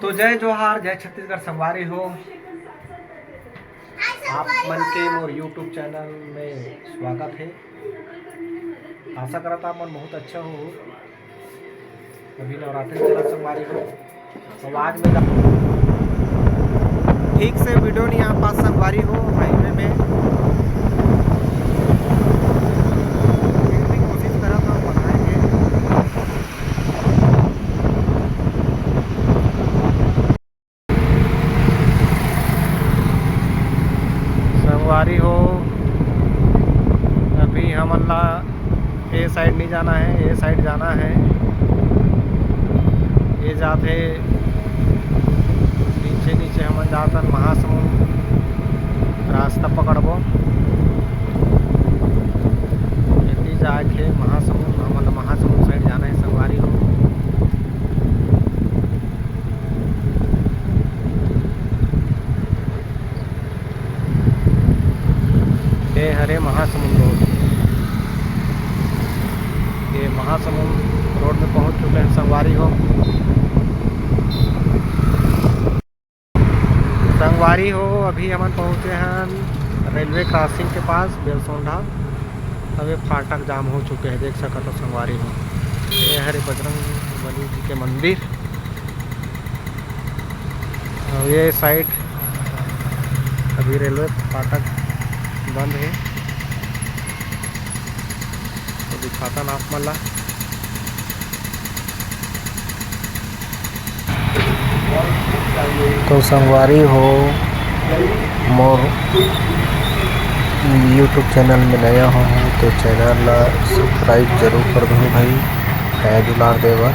तो जय जोहार, जय छत्तीसगढ़ संगवारी हो। आप मन के मोर यूट्यूब चैनल में स्वागत है। आशा करता आप मन बहुत अच्छा हो। अभी नवरात्रि चला संगवारी हो, तो आज में ठीक से वीडियो नहीं आ पास संगवारी हो हाईवे में, फिर भी कोशिश करा था बनाएंगे। संगवारी हो अभी हमन ला ए साइड नहीं जाना है, ए साइड जाना है। ये जाते नीचे नीचे हमन जातन महासमुंद रास्ता पकड़बो। यदि जाके महासमुंद हमन महासमुंद साइड जाना है संगवारी हो। ये हरे महासमुंद रोड, ये महासमुंद रोड में पहुंच चुके हैं संगवारी हो। संगवारी हो अभी हमन पहुंचे हैं रेलवे क्रॉसिंग के पास बेलसोंडा। अभी फाटक जाम हो चुके हैं, देख सकते हो संगवारी हो। ये हरे बजरंग बली जी के मंदिर और ये साइड अभी रेलवे फाटक बंद है। तो दिखाता ना आप मला। तो संगवारी हो मोर यूट्यूब चैनल में नया हो तो चैनल ला सब्सक्राइब जरूर कर दो भाई, है दुलार देवा।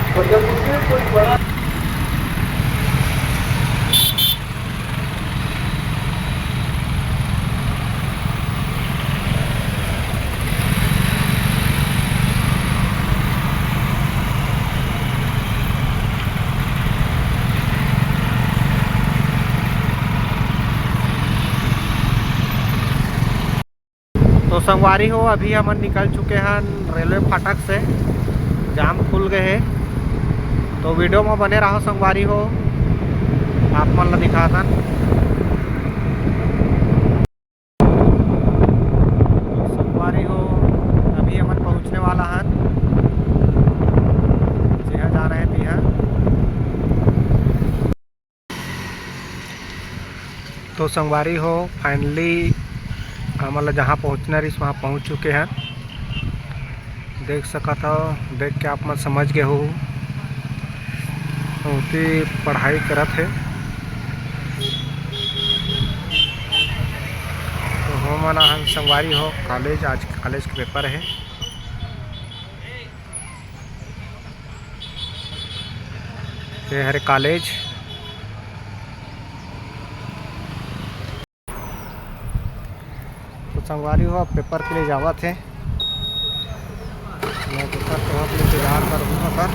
तो संगवारी हो अभी हमन निकल चुके हैं रेलवे फाटक से, जाम खुल गए हैं। तो वीडियो में बने रहो संगवारी हो, आप मन ला दिखाता। तो संगवारी हो अभी हमन पहुंचने वाला है, जहाँ जा रहे हैं तिहा। तो संगवारी हो फाइनली हमला जहाँ पहुँचना रही वहाँ पहुँच चुके हैं। देख सका था, देख के आप मन समझ गए हो उनकी पढ़ाई करत है। तो हो मना हम संगवारी हो कॉलेज, आज कॉलेज के पेपर है। ये हरे कॉलेज। तो संगवारी हो पेपर के लिए जावा थे, मैं पेपर तो आप इंतजार करूँगा सर।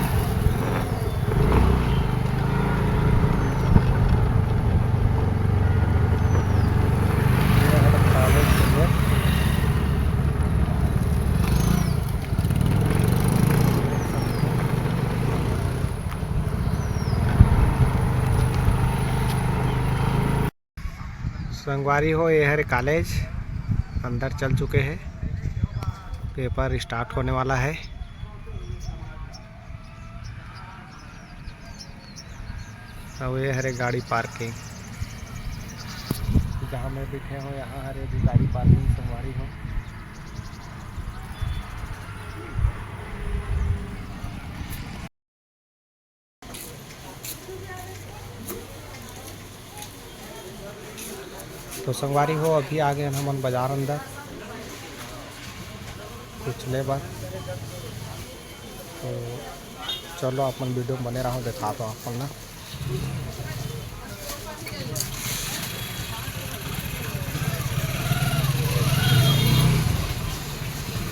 संगवारी हो ये है कॉलेज, अंदर चल चुके हैं, पेपर स्टार्ट होने वाला है। अब ये हरे गाड़ी पार्किंग, जहाँ मैं बैठे हो यहाँ हरे भी गाड़ी पार्किंग संगवारी हो। तो संगवारी हो अभी आ गए हमन बाजार अंदर कुछ ले बार। तो चलो अपन वीडियो बने रहो, दिखाता हूँ अपन ना।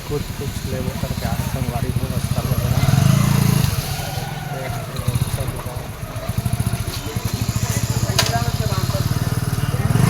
कुछ ले वो करके आ संगवारी हो।